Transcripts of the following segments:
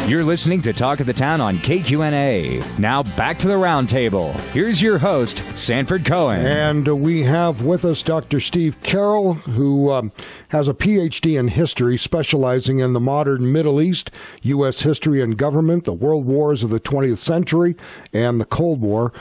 You're listening to Talk of the Town on KQNA. Now back to the roundtable. Here's your host, Sanford Cohen. And we have with us Dr. Steve Carroll, who has a PhD in history, specializing in the modern Middle East, U.S. history and government, the world wars of the 20th century, and the Cold War.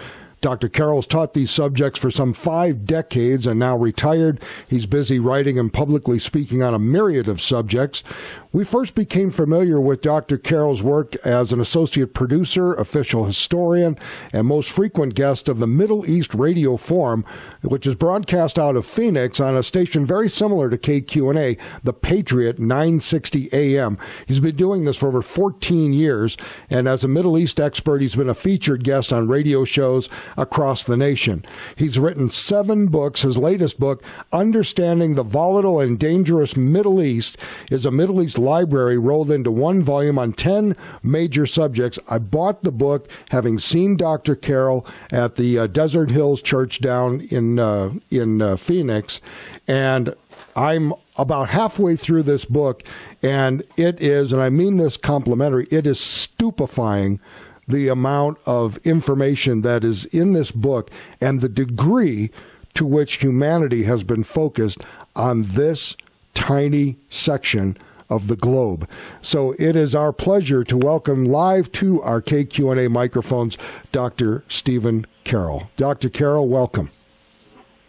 Dr. Carroll's taught these subjects for some 5 decades and now retired. He's busy writing and publicly speaking on a myriad of subjects. We first became familiar with Dr. Carroll's work as an associate producer, official historian, and most frequent guest of the Middle East Radio Forum, which is broadcast out of Phoenix on a station very similar to KQNA, The Patriot, 960 AM. He's been doing this for over 14 years, and as a Middle East expert, he's been a featured guest on radio shows across the nation. He's written 7 books. His latest book, Understanding the Volatile and Dangerous Middle East, is a Middle East library rolled into one volume on 10 major subjects. I bought the book having seen Dr. Carroll at the Desert Hills Church down in Phoenix, and I'm about halfway through this book, and it is, and I mean this complimentary, it is stupefying the amount of information that is in this book and the degree to which humanity has been focused on this tiny section of the globe. So it is our pleasure to welcome live to our KQNA microphones Dr. Stephen Carroll. Dr. Carroll, welcome.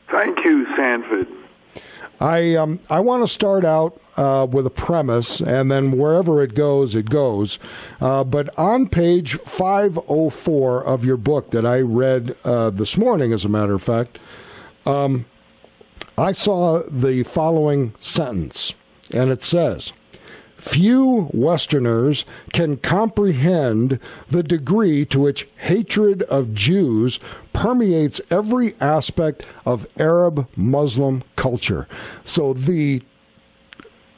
Thank you, Sanford. I want to start out with a premise, and then wherever it goes, it goes. But on page 504 of your book that I read this morning, as a matter of fact, I saw the following sentence, and it says, "Few Westerners can comprehend the degree to which hatred of Jews permeates every aspect of Arab-Muslim culture." So the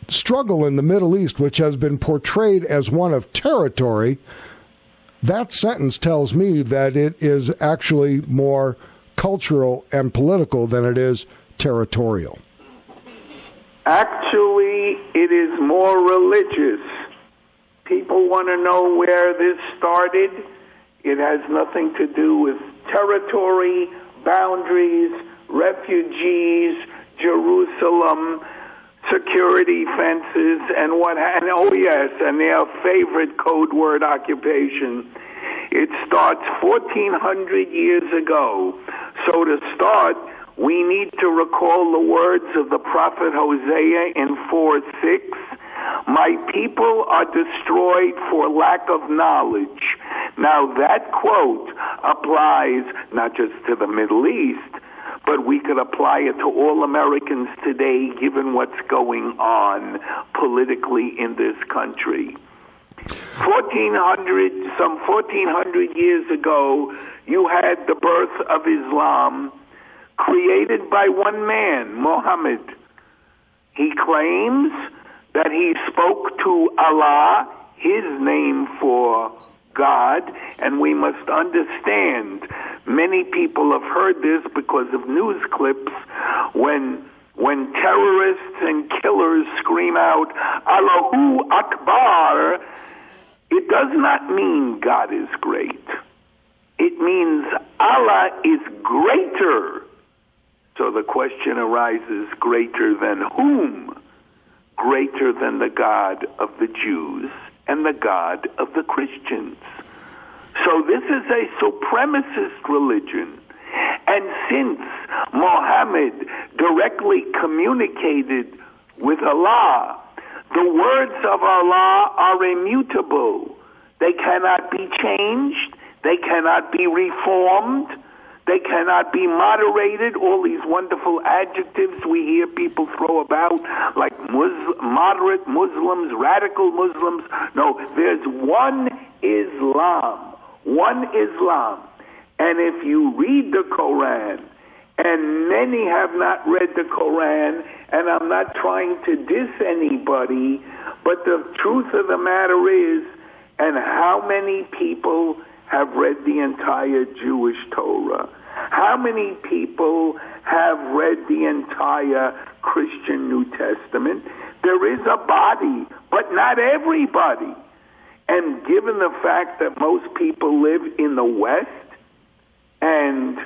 struggle in the Middle East, which has been portrayed as one of territory, that sentence tells me that it is actually more cultural and political than it is territorial. Actually, it is more religious. People want to know where this started. It has nothing to do with territory, boundaries, refugees, Jerusalem, security fences, and and their favorite code word, occupation. It starts 1,400 years ago. So to start, we need to recall the words of the prophet Hosea in 4:6. "My people are destroyed for lack of knowledge." Now that quote applies not just to the Middle East, but we could apply it to all Americans today, given what's going on politically in this country. Some 1,400 years ago, you had the birth of Islam, created by one man, Muhammad. He claims that he spoke to Allah, his name for God, and we must understand, many people have heard this because of news clips, when terrorists and killers scream out, Allahu Akbar, it does not mean God is great. It means Allah is greater. So the question arises, greater than whom? Greater than the God of the Jews and the God of the Christians. So this is a supremacist religion. And since Muhammad directly communicated with Allah, the words of Allah are immutable. They cannot be changed. They cannot be reformed. They cannot be moderated. All these wonderful adjectives we hear people throw about, like moderate Muslims, radical Muslims. No, there's one Islam. One Islam. And if you read the Quran, and many have not read the Quran, and I'm not trying to diss anybody, but the truth of the matter is, and how many people have read the entire Jewish Torah? How many people have read the entire Christian New Testament? There is a body, but not everybody. And given the fact that most people live in the West and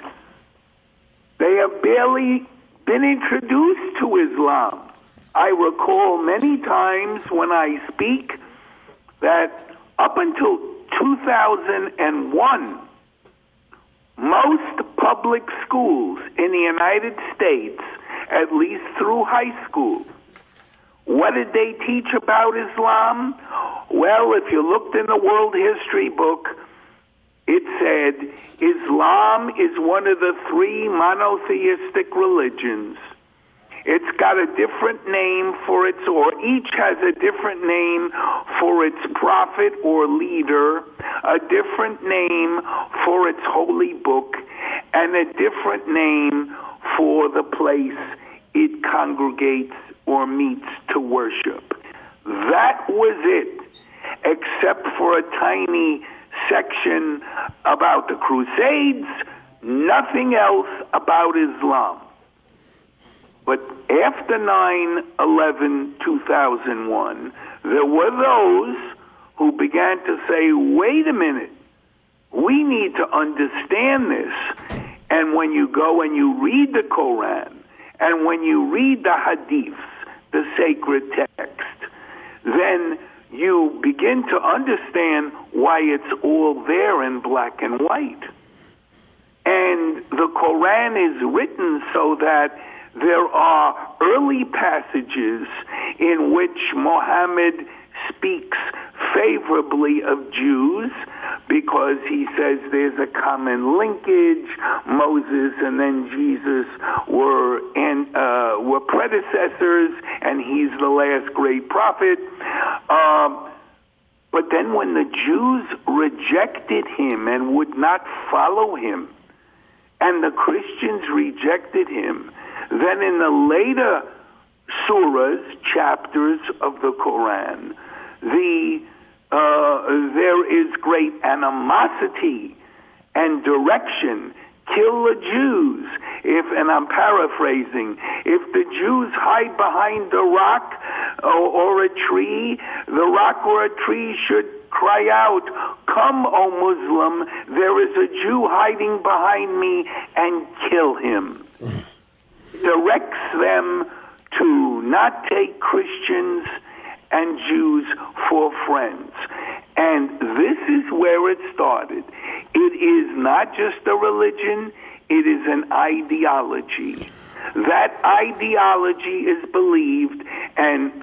they have barely been introduced to Islam. I recall many times when I speak that up until 2001, most public schools in the United States, at least through high school, what did they teach about Islam? Well, if you looked in the World History book, it said Islam is one of the three monotheistic religions. It's got a different name for its, or each has a different name for its prophet or leader, a different name for its holy book, and a different name for the place it congregates or meets to worship. That was it, except for a tiny section about the Crusades, nothing else about Islam. But after 9/11/2001, there were those who began to say, wait a minute, we need to understand this. And when you go and you read the Quran, and when you read the Hadiths, the sacred text, then you begin to understand why it's all there in black and white. And the Quran is written so that there are early passages in which Muhammad speaks favorably of Jews because he says there's a common linkage. Moses and then Jesus were predecessors, and he's the last great prophet. But then when the Jews rejected him and would not follow him, and the Christians rejected him, then in the later surahs, chapters of the Quran, there is great animosity and direction. Kill the Jews. And I'm paraphrasing, if the Jews hide behind a rock or a tree, the rock or a tree should cry out, "Come, O Muslim, there is a Jew hiding behind me," and kill him. Directs them to not take Christians and Jews for friends. And this is where it started. It is not just a religion, it is an ideology. That ideology is believed, and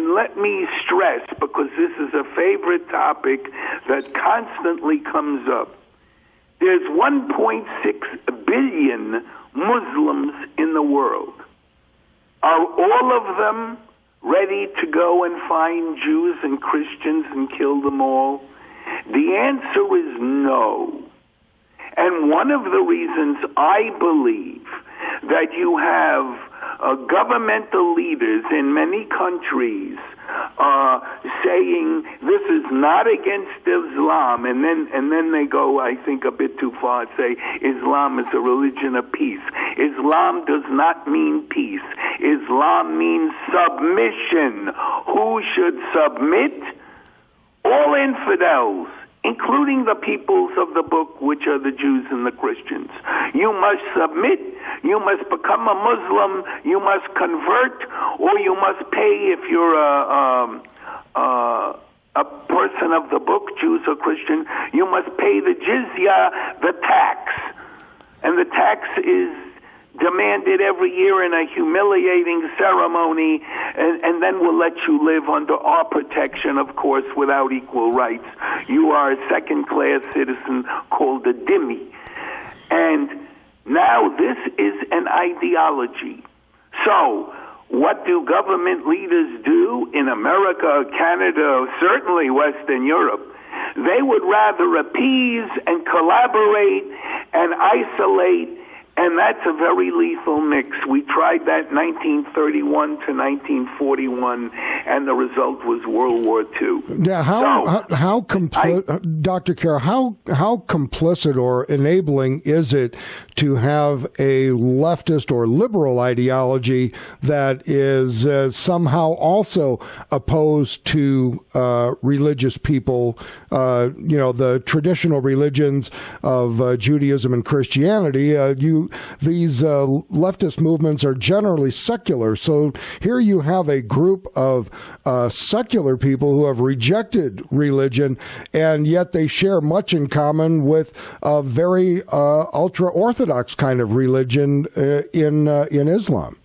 let me stress, because this is a favorite topic that constantly comes up. There's 1.6 billion Muslims in the world. Are all of them ready to go and find Jews and Christians and kill them all? The answer is no. And one of the reasons I believe that you have governmental leaders in many countries saying this is not against Islam, and then they go, I think, a bit too far and say Islam is a religion of peace. Islam does not mean peace. Islam means submission. Who should submit? All infidels, including the peoples of the book, which are the Jews and the Christians. You must submit, you must become a Muslim, you must convert, or you must pay if you're a person of the book, Jews or Christian, you must pay the jizya, the tax. And the tax is demanded every year in a humiliating ceremony, and then we'll let you live under our protection, of course, without equal rights. You are a second-class citizen called a dhimmi. And now this is an ideology. So what do government leaders do in America, Canada, certainly Western Europe? They would rather appease and collaborate and isolate. And that's a very lethal mix. We tried that 1931 to 1941, and the result was World War II. Yeah, Dr. Carroll, how complicit or enabling is it to have a leftist or liberal ideology that is somehow also opposed to religious people, the traditional religions of Judaism and Christianity. These leftist movements are generally secular. So here you have a group of secular people who have rejected religion, and yet they share much in common with a very ultra-Orthodox kind of religion in Islam.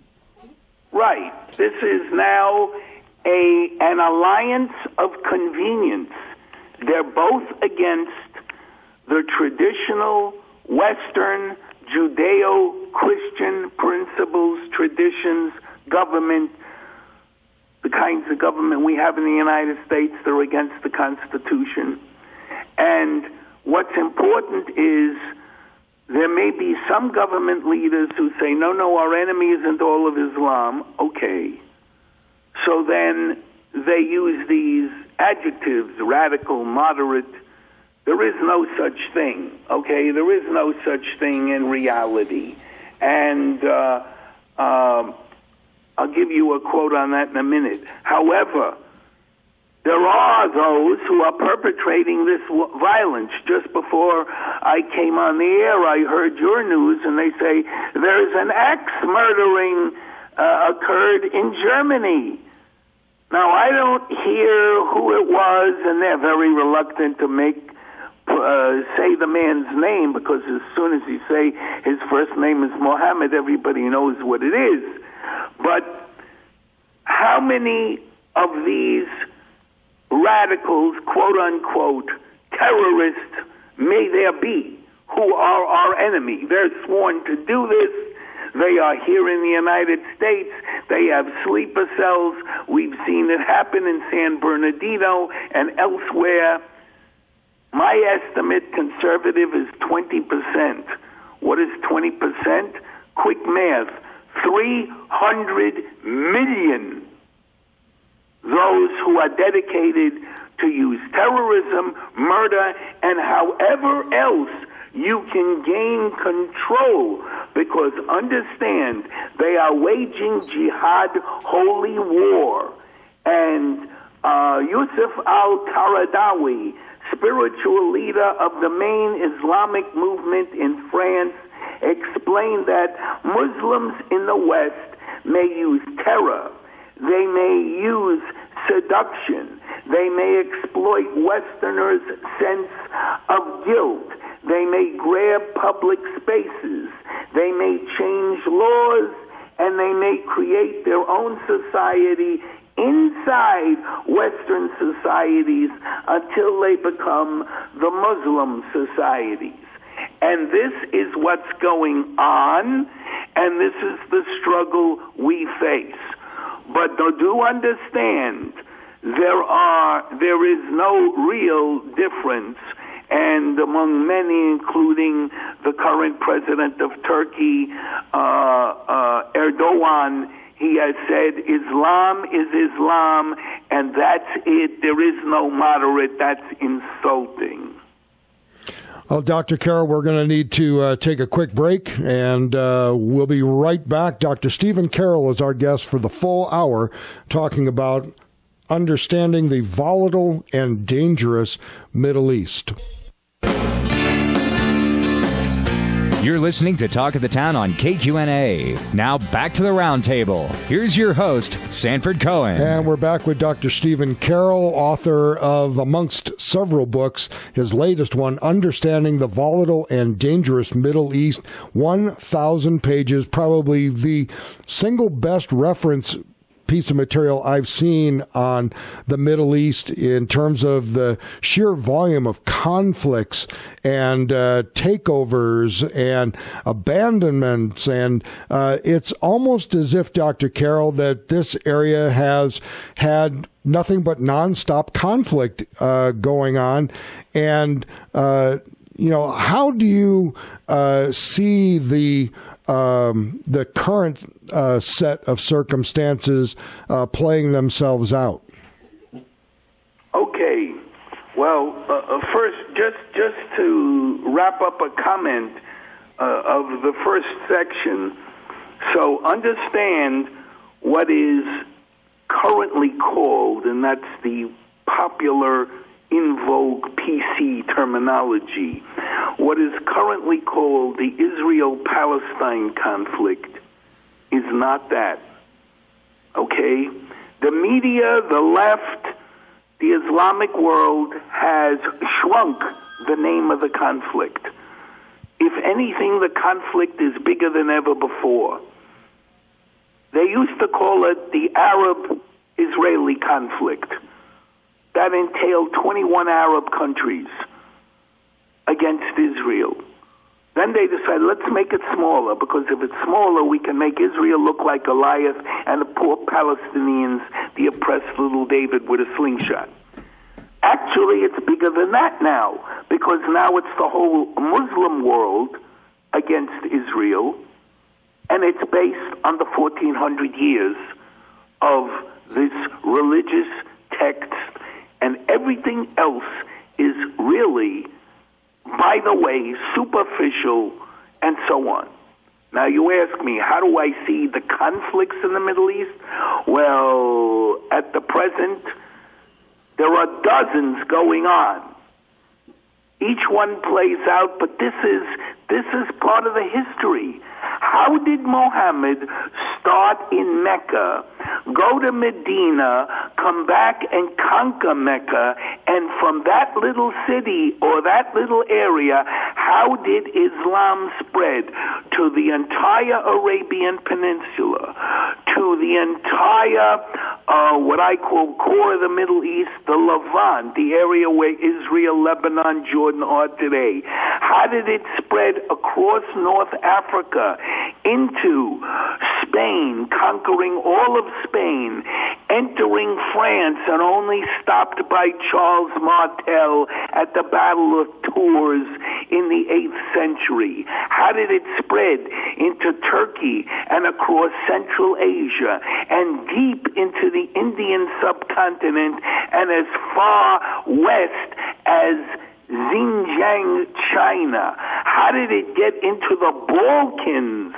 Right. This is now an alliance of convenience. They're both against the traditional Western Judeo-Christian principles, traditions, government, the kinds of government we have in the United States. They're against the Constitution. And what's important is there may be some government leaders who say, no, our enemy isn't all of Islam. Okay. So then they use these adjectives, radical, moderate. There is no such thing, okay? There is no such thing in reality. And I'll give you a quote on that in a minute. However, there are those who are perpetrating this violence. Just before I came on the air, I heard your news, and they say there's an axe murdering occurred in Germany. Now, I don't hear who it was, and they're very reluctant to say the man's name, because as soon as you say his first name is Mohammed, everybody knows what it is. But how many of these radicals, quote-unquote, terrorists, may there be who are our enemy? They're sworn to do this. They are here in the United States. They have sleeper cells. We've seen it happen in San Bernardino and elsewhere. My estimate, conservative, is 20%. What is 20%? Quick math. 300 million. Those who are dedicated to use terrorism, murder, and however else you can gain control, because understand, they are waging jihad, holy war. And Yusuf al-Qaradawi, spiritual leader of the main Islamic movement in France, explained that Muslims in the West may use terror, they may use seduction, they may exploit Westerners' sense of guilt, they may grab public spaces, they may change laws, and they may create their own society inside Western societies until they become the Muslim societies. And this is what's going on, and this is the struggle we face. But do understand, there is no real difference, and among many, including the current president of Turkey, Erdogan, he has said Islam is Islam, and that's it. There is no moderate. That's insulting. Well, Dr. Carroll, we're going to need to take a quick break, and we'll be right back. Dr. Stephen Carroll is our guest for the full hour, talking about understanding the volatile and dangerous Middle East. You're listening to Talk of the Town on KQNA. Now back to the roundtable. Here's your host, Sanford Cohen. And we're back with Dr. Stephen Carroll, author of, amongst several books, his latest one, Understanding the Volatile and Dangerous Middle East, 1,000 pages, probably the single best reference piece of material I've seen on the Middle East in terms of the sheer volume of conflicts and takeovers and abandonments. And it's almost as if, Dr. Carroll, that this area has had nothing but nonstop conflict going on. And, how do you see the current set of circumstances playing themselves out? Okay. Well, first, just to wrap up a comment, of the first section. So understand what is currently called, and that's the popular in vogue PC terminology, what is currently called the Israel-Palestine conflict is not that. Okay? The media, the left, the Islamic world has shrunk the name of the conflict. If anything, the conflict is bigger than ever before. They used to call it the Arab-Israeli conflict. That entailed 21 Arab countries against Israel. Then they decided, let's make it smaller, because if it's smaller, we can make Israel look like Goliath and the poor Palestinians, the oppressed little David with a slingshot. Actually, it's bigger than that now, because now it's the whole Muslim world against Israel, and it's based on the 1400 years of this religious text, and everything else is really, by the way, superficial and so on. Now you ask me, how do I see the conflicts in the Middle East? Well, at the present, there are dozens going on. Each one plays out, but this is part of the history. How did Muhammad start in Mecca, go to Medina, come back and conquer Mecca, and from that little city or that little area, how did Islam spread to the entire Arabian Peninsula, to the entire, what I call core of the Middle East, the Levant, the area where Israel, Lebanon, Jordan are today? How did it spread across North Africa into Spain, conquering all of Spain, entering France, and only stopped by Charles Martel at the Battle of Tours in the 8th century? How did it spread into Turkey and across Central Asia and deep into the Indian subcontinent and as far west as Xinjiang, China? How did it get into the Balkans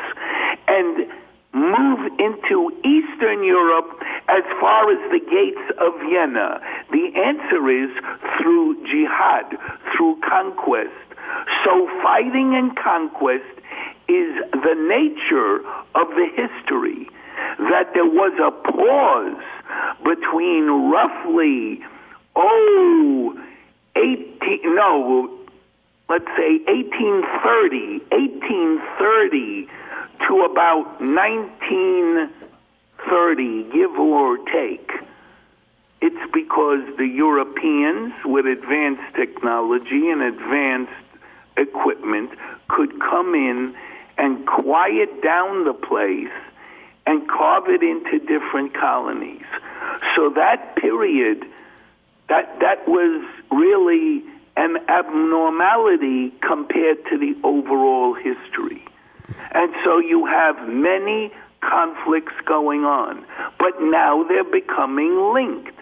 and move into Eastern Europe as far as the gates of Vienna? The answer is through jihad, through conquest. So fighting and conquest is the nature of the history. That there was a pause between roughly, let's say 1830 to about 1930, give or take. It's because the Europeans, with advanced technology and advanced equipment, could come in and quiet down the place and carve it into different colonies. So that period, that was really an abnormality compared to the overall history. And so you have many conflicts going on, but now they're becoming linked.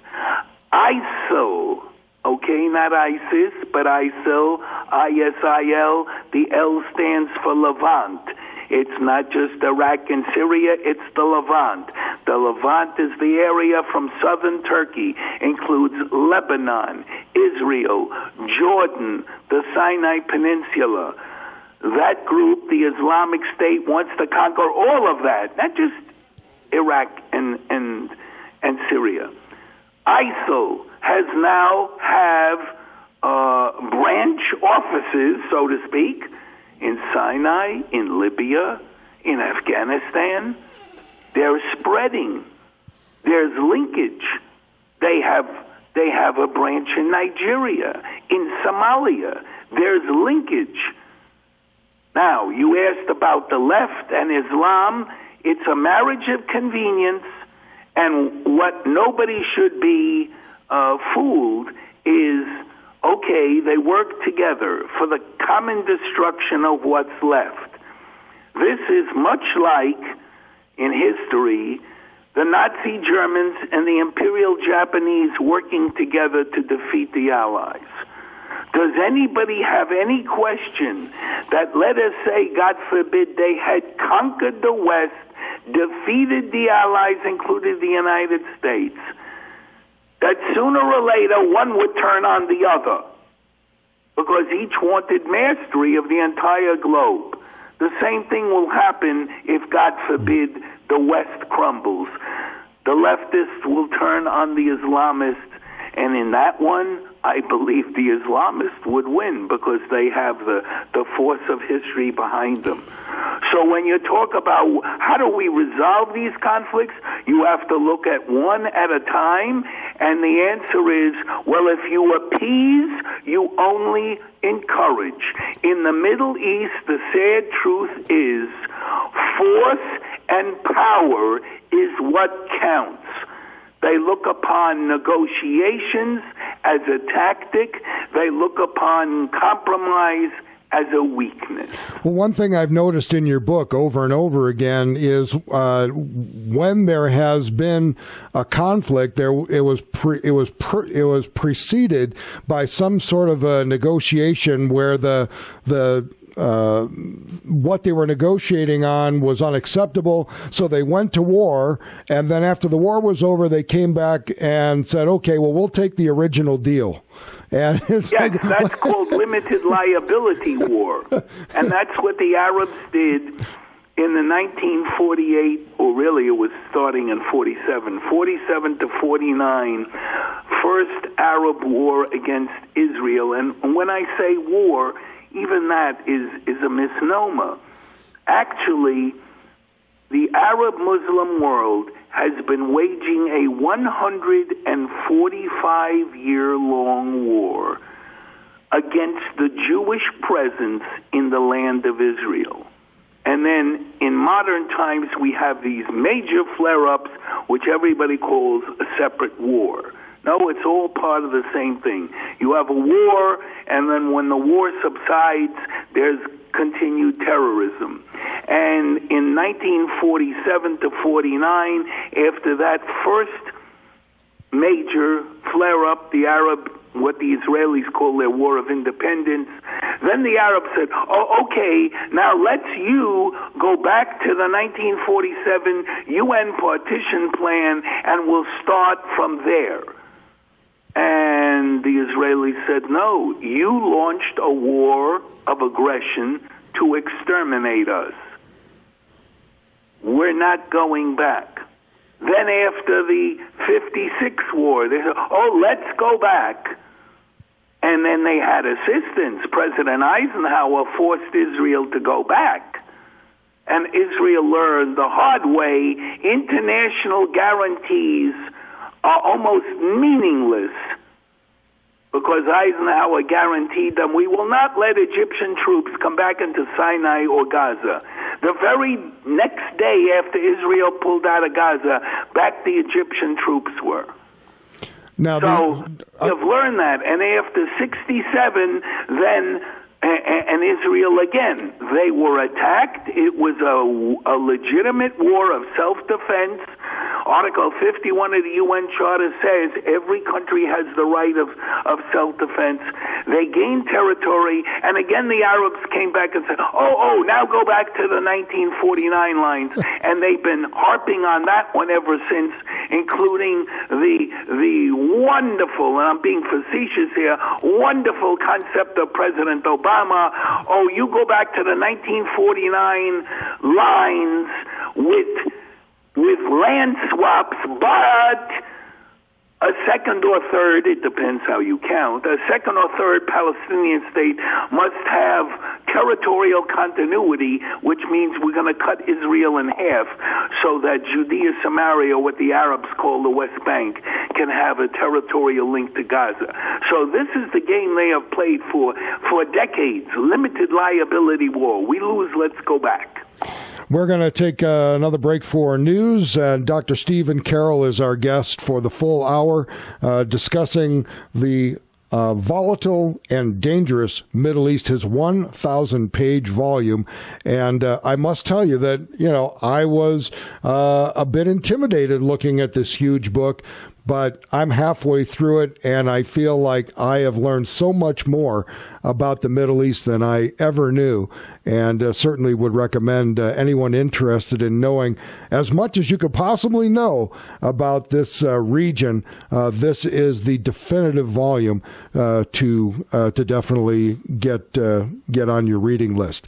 ISIL, okay, not ISIS, but ISIL, ISIL, the L stands for Levant. It's not just Iraq and Syria, it's the Levant. The Levant is the area from southern Turkey, includes Lebanon, Israel, Jordan, the Sinai Peninsula. That group, the Islamic State, wants to conquer all of that, not just Iraq and Syria. ISIL has now branch offices, so to speak, in Sinai, in Libya, in Afghanistan. They're spreading. There's linkage. They have a branch in Nigeria, in Somalia. There's linkage. Now, you asked about the left and Islam. It's a marriage of convenience, and what nobody should be fooled is, okay, they work together for the common destruction of what's left. This is much like, in history, the Nazi Germans and the Imperial Japanese working together to defeat the Allies. Does anybody have any question that, let us say, God forbid, they had conquered the West, defeated the Allies, including the United States, that sooner or later one would turn on the other because each wanted mastery of the entire globe? The same thing will happen if, God forbid, the West crumbles. The leftists will turn on the Islamists, and in that one, I believe the Islamists would win because they have the force of history behind them. So when you talk about how do we resolve these conflicts, you have to look at one at a time, and the answer is, well, if you appease, you only encourage. In the Middle East, the sad truth is force and power is what counts. They look upon negotiations as a tactic. They look upon compromise as a weakness. Well, one thing I've noticed in your book over and over again is when there has been a conflict, it was preceded by some sort of a negotiation where what they were negotiating on was unacceptable, so they went to war, and then after the war was over, they came back and said, okay, well, we'll take the original deal. And yes, that's called limited liability war. And that's what the Arabs did in the 1948, or really it was starting in 47 to 49, first Arab war against Israel. And when I say war, even that is a misnomer. Actually, the Arab-Muslim world has been waging a 145-year-long war against the Jewish presence in the land of Israel. And then in modern times, we have these major flare-ups, which everybody calls a separate war. No, it's all part of the same thing. You have a war, and then when the war subsides, there's continued terrorism. And in 1947 to 49, after that first major flare-up, the Arab, what the Israelis call their War of Independence, then the Arabs said, oh, okay, now let's you go back to the 1947 UN partition plan, and we'll start from there. And the Israelis said, no, you launched a war of aggression to exterminate us. We're not going back. Then after the 56 war, they said, oh, let's go back. And then they had assistance. President Eisenhower forced Israel to go back. And Israel learned the hard way, international guarantees are almost meaningless, because Eisenhower guaranteed them, we will not let Egyptian troops come back into Sinai or Gaza. The very next day after Israel pulled out of Gaza, back the Egyptian troops were. Now, you've learned that. And after 67, then, and Israel again, they were attacked. It was a legitimate war of self-defense. Article 51 of the UN Charter says every country has the right of self-defense. They gained territory, and again the Arabs came back and said, oh, now go back to the 1949 lines. And they've been harping on that one ever since, including the wonderful, and I'm being facetious here, wonderful concept of President Obama. Oh, you go back to the 1949 lines with land swaps, but a second or third, it depends how you count, a second or third Palestinian state must have territorial continuity, which means we're going to cut Israel in half so that Judea, Samaria, what the Arabs call the West Bank, can have a territorial link to Gaza. So this is the game they have played for decades, limited liability war. We lose, let's go back. We're going to take another break for news. Dr. Stephen Carroll is our guest for the full hour, discussing the volatile and dangerous Middle East, his 1,000-page volume. And I must tell you that, I was a bit intimidated looking at this huge book, but I'm halfway through it, and I feel like I have learned so much more about the Middle East than I ever knew, and certainly would recommend anyone interested in knowing as much as you could possibly know about this region. This is the definitive volume to definitely get on your reading list.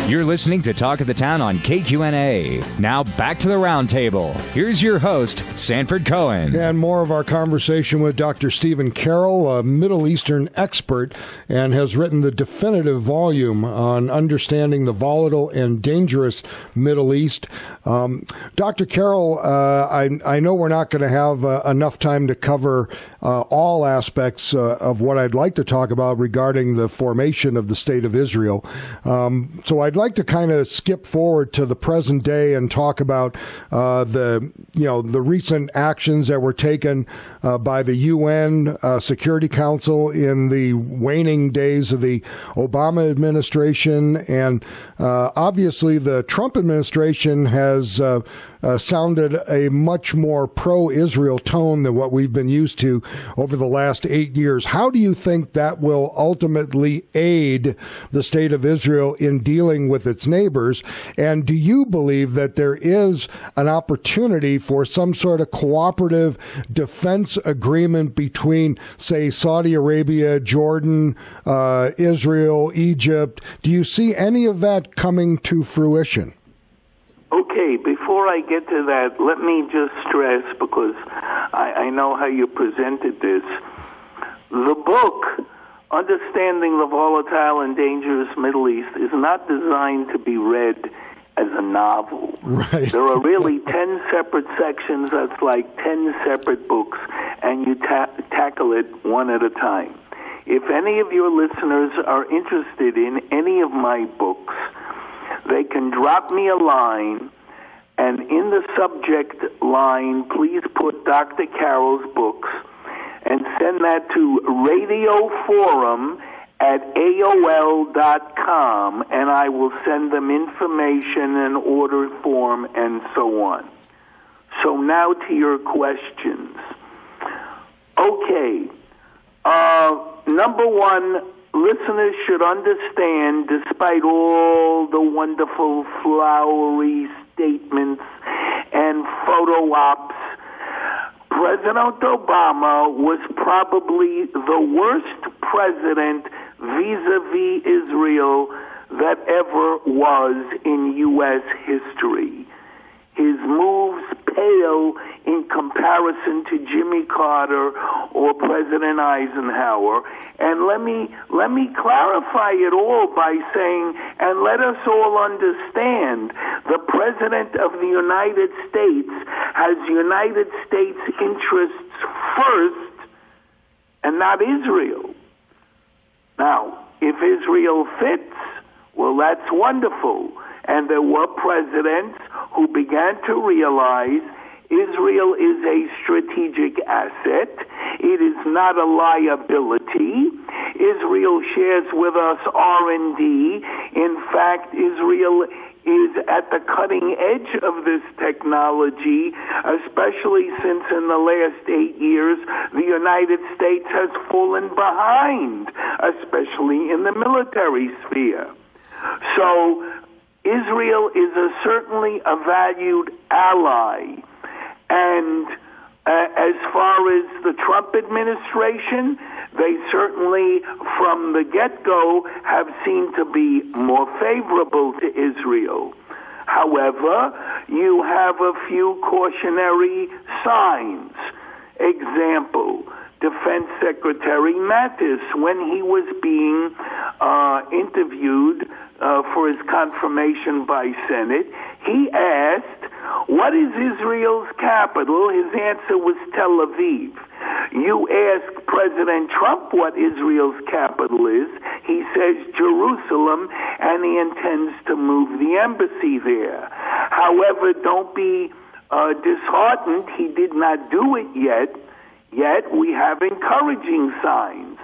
You're listening to Talk of the Town on KQNA. Now back to the roundtable. Here's your host, Sanford Cohen. And more of our conversation with Dr. Stephen Carroll, a Middle Eastern expert, and has written the definitive volume on understanding the volatile and dangerous Middle East. Dr. Carroll, I know we're not going to have enough time to cover all aspects of what I'd like to talk about regarding the formation of the State of Israel. So I'd like to kind of skip forward to the present day and talk about the recent actions that were taken by the UN Security Council in the waning days of the Obama administration, and obviously the Trump administration has sounded a much more pro-Israel tone than what we've been used to over the last 8 years. How do you think that will ultimately aid the State of Israel in dealing with its neighbors? And do you believe that there is an opportunity for some sort of cooperative defense agreement between, say, Saudi Arabia, Jordan, Israel, Egypt? Do you see any of that coming to fruition? Okay, before I get to that, let me just stress, because I know how you presented this. The book, Understanding the Volatile and Dangerous Middle East, is not designed to be read as a novel. Right. There are really 10 separate sections. That's like 10 separate books, and you tackle it one at a time. If any of your listeners are interested in any of my books, they can drop me a line, and in the subject line, please put Dr. Carroll's books, and send that to radioforum@AOL.com, and I will send them information in order form and so on. So now to your questions. Okay. Number one, listeners should understand, despite all the wonderful flowery statements and photo ops, President Obama was probably the worst president vis-a-vis Israel that ever was in U.S. history. His moves pale in comparison to Jimmy Carter or President Eisenhower. And let me clarify it all by saying, and let us all understand, the President of the United States has United States interests first and not Israel. Now, if Israel fits, well, that's wonderful. And there were presidents who began to realize Israel is a strategic asset. It is not a liability. Israel shares with us R&D. In fact, Israel is at the cutting edge of this technology, especially since in the last 8 years, the United States has fallen behind, especially in the military sphere. So Israel is certainly a valued ally. And as far as the Trump administration, they certainly, from the get-go, have seemed to be more favorable to Israel. However, you have a few cautionary signs. Example, Defense Secretary Mattis, when he was being interviewed for his confirmation by Senate, he asked, "What is Israel's capital?" His answer was Tel Aviv. You ask President Trump what Israel's capital is, he says Jerusalem, and he intends to move the embassy there. However, don't be disheartened. He did not do it yet. Yet we have encouraging signs.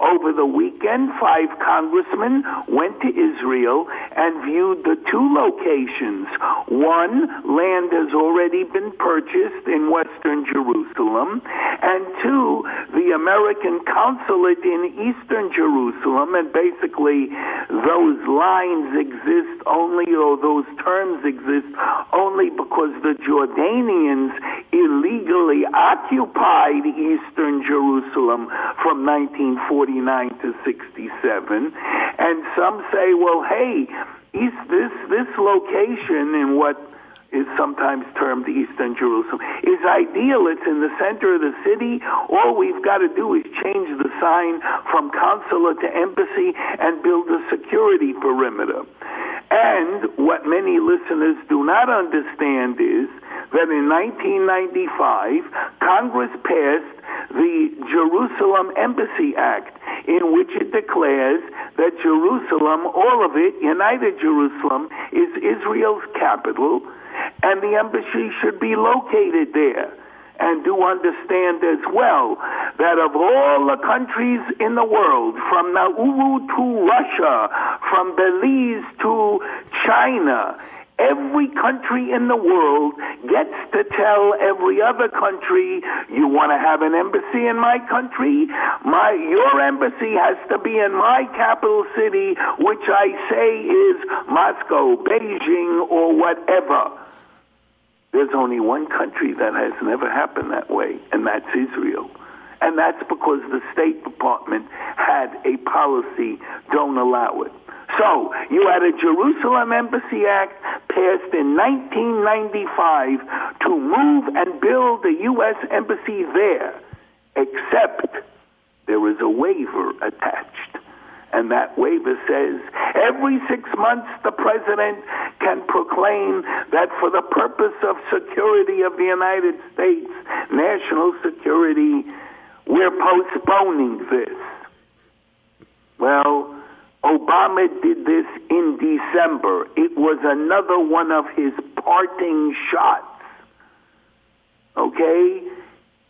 Over the weekend, 5 congressmen went to Israel and viewed the 2 locations. One, land has already been purchased in Western Jerusalem, and 2, the American consulate in Eastern Jerusalem, and basically those lines exist only, or those terms exist only because the Jordanians illegally occupied Eastern Jerusalem from 1949 to 67. And some say, well, hey, this location in what is sometimes termed Eastern Jerusalem is ideal. It's in the center of the city. All we've got to do is change the sign from consulate to embassy and build a security perimeter. And what many listeners do not understand is that in 1995, Congress passed the Jerusalem Embassy Act, in which it declares that Jerusalem, all of it, United Jerusalem, is Israel's capital, and the embassy should be located there. And do understand as well that of all the countries in the world, from Nauru to Russia, from Belize to China, every country in the world gets to tell every other country, you want to have an embassy in my country? Your embassy has to be in my capital city, which I say is Moscow, Beijing, or whatever. There's only one country that has never happened that way, and that's Israel. And that's because the State Department had a policy, don't allow it. So, you had a Jerusalem Embassy Act passed in 1995 to move and build a U.S. embassy there, except there is a waiver attached. And that waiver says every 6 months the president can proclaim that for the purpose of security of the United States, national security, we're postponing this. Well, Obama did this in December. It was another one of his parting shots. Okay?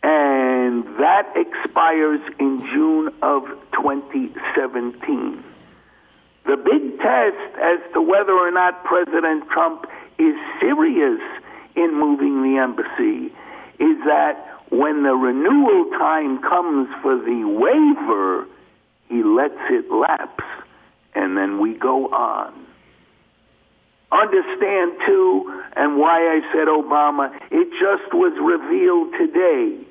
And that expires in June of 2017. The big test as to whether or not President Trump is serious in moving the embassy is that when the renewal time comes for the waiver, he lets it lapse, and then we go on. Understand, too, and why I said Obama, it just was revealed today.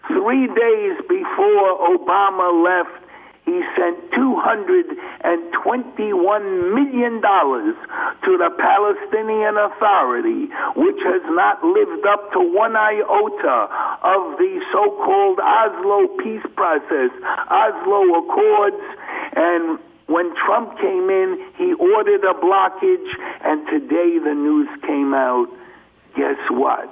3 days before Obama left, he sent $221 million to the Palestinian Authority, which has not lived up to one iota of the so-called Oslo peace process, Oslo Accords. And when Trump came in, he ordered a blockage, and today the news came out. Guess what?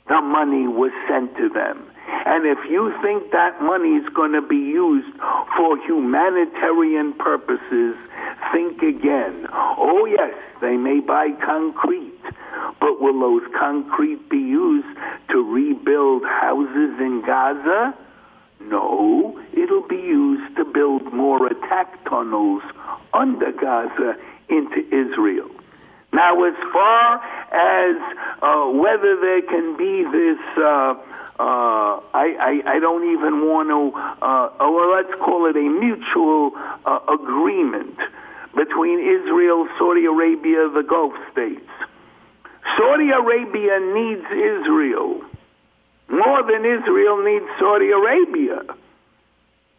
The money was sent to them. And if you think that money is going to be used for humanitarian purposes, think again. Oh, yes, they may buy concrete, but will those concrete be used to rebuild houses in Gaza? No, it'll be used to build more attack tunnels under Gaza into Israel. Now, as far as whether there can be this, I don't even want to, well, let's call it a mutual agreement between Israel, Saudi Arabia, the Gulf states. Saudi Arabia needs Israel more than Israel needs Saudi Arabia,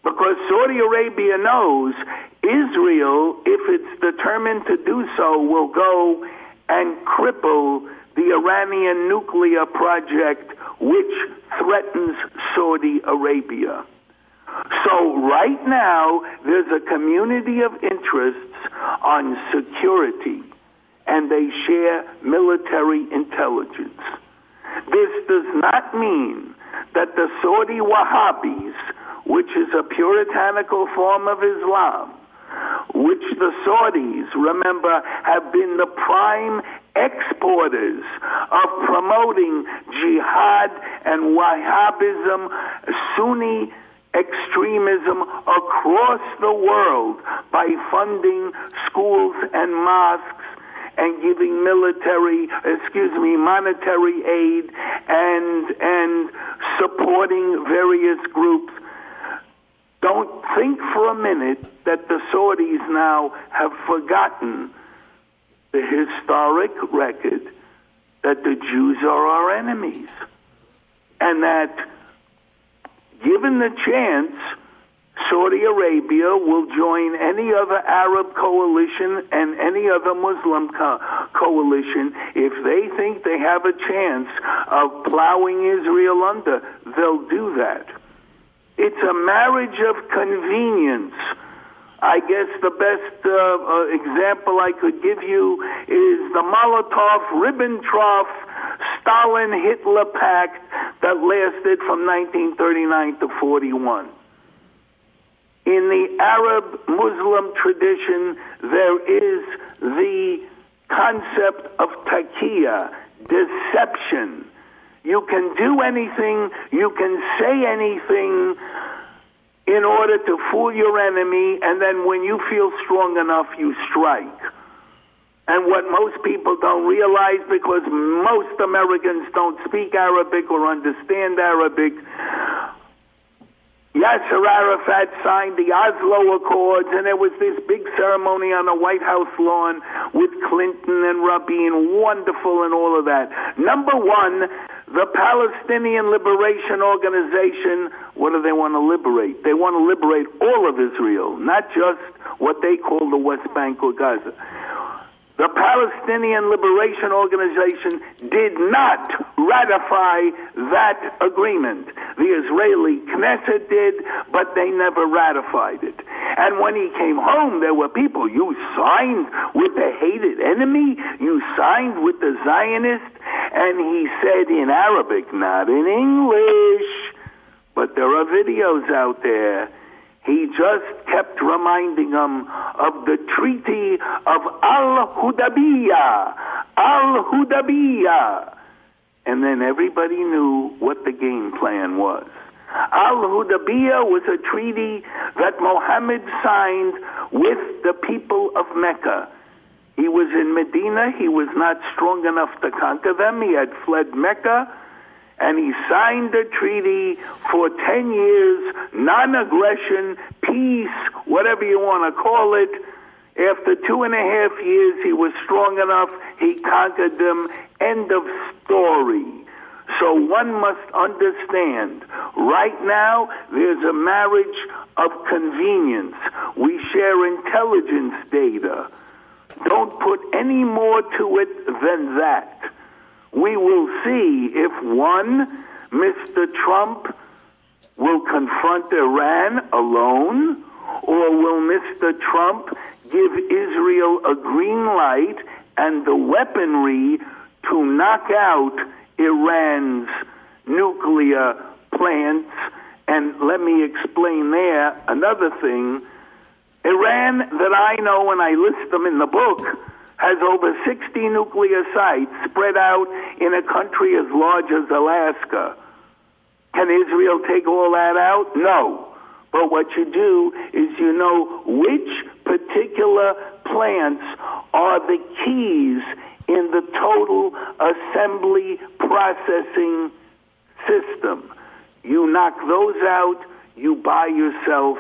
because Saudi Arabia knows Israel, if it's determined to do so, will go and cripple the Iranian nuclear project, which threatens Saudi Arabia. So right now, there's a community of interests on security, and they share military intelligence. This does not mean that the Saudi Wahhabis, which is a puritanical form of Islam, which the Saudis, remember, have been the prime exporters of promoting jihad and Wahhabism, Sunni extremism across the world by funding schools and mosques and giving monetary aid and supporting various groups. Don't think for a minute that the Saudis now have forgotten the historic record that the Jews are our enemies, and that given the chance, Saudi Arabia will join any other Arab coalition and any other Muslim coalition. If they think they have a chance of plowing Israel under, they'll do that. It's a marriage of convenience. I guess the best example I could give you is the Molotov-Ribbentrop Stalin-Hitler pact that lasted from 1939 to 41. In the Arab-Muslim tradition, there is the concept of taqiyya, deception. You can do anything, you can say anything in order to fool your enemy, and then when you feel strong enough, you strike. And what most people don't realize, because most Americans don't speak Arabic or understand Arabic, Yasser Arafat signed the Oslo Accords, and there was this big ceremony on the White House lawn with Clinton and Rabin, wonderful and all of that. Number one, the Palestinian Liberation Organization, what do they want to liberate? They want to liberate all of Israel, not just what they call the West Bank or Gaza. The Palestinian Liberation Organization did not ratify that agreement. The Israeli Knesset did, but they never ratified it. And when he came home, there were people, you signed with the hated enemy? You signed with the Zionists? And he said in Arabic, not in English, but there are videos out there. He just kept reminding them of the Treaty of Al-Hudaybiyah. Al-Hudaybiyah. And then everybody knew what the game plan was. Al-Hudaybiyah was a treaty that Muhammad signed with the people of Mecca. He was in Medina. He was not strong enough to conquer them. He had fled Mecca. And he signed a treaty for 10 years, non-aggression, peace, whatever you want to call it. After 2.5 years, he was strong enough. He conquered them. End of story. So one must understand, right now, there's a marriage of convenience. We share intelligence data. Don't put any more to it than that. We will see if, one, Mr. Trump will confront Iran alone, or will Mr. Trump give Israel a green light and the weaponry to knock out Iran's nuclear plants. And let me explain there another thing. Iran, that I know and I list them in the book, has over 60 nuclear sites spread out in a country as large as Alaska. Can Israel take all that out? No. But what you do is you know which particular plants are the keys in the total assembly processing system. You knock those out, you buy yourself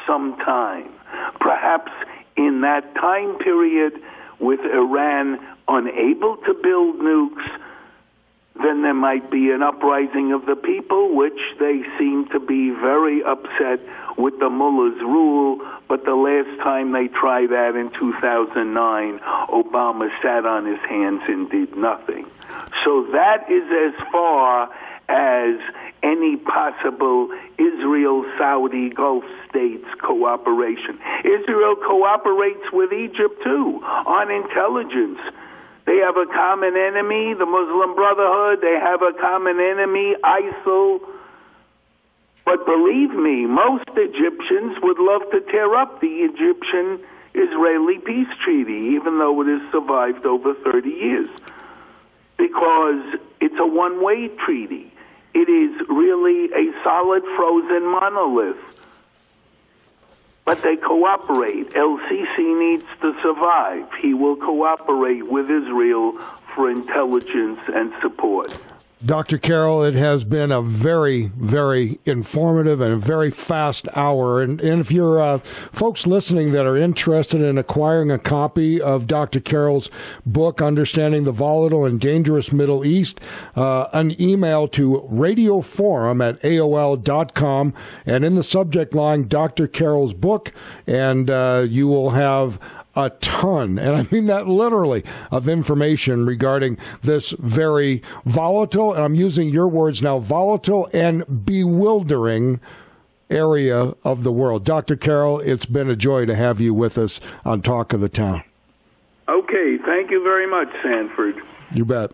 some time. Perhaps in that time period, with Iran unable to build nukes, then there might be an uprising of the people, which they seem to be very upset with the mullah's rule. But the last time they tried that in 2009, Obama sat on his hands and did nothing. So that is as far as any possible Israel-Saudi Gulf states cooperation. Israel cooperates with Egypt, too, on intelligence. They have a common enemy, the Muslim Brotherhood. They have a common enemy, ISIL. But believe me, most Egyptians would love to tear up the Egyptian-Israeli peace treaty, even though it has survived over 30 years, because it's a one-way treaty. It is really a solid frozen monolith. But they cooperate. El-Sisi needs to survive. He will cooperate with Israel for intelligence and support. Dr. Carroll, it has been a very, very informative and a very fast hour. And if you're folks listening that are interested in acquiring a copy of Dr. Carroll's book, Understanding the Volatile and Dangerous Middle East, an email to radioforum@aol.com, and in the subject line, Dr. Carroll's book, and you will have a ton, and I mean that literally, of information regarding this very volatile, and I'm using your words now, volatile and bewildering area of the world. Dr. Carroll, it's been a joy to have you with us on Talk of the Town. Okay, thank you very much, Sanford. You bet.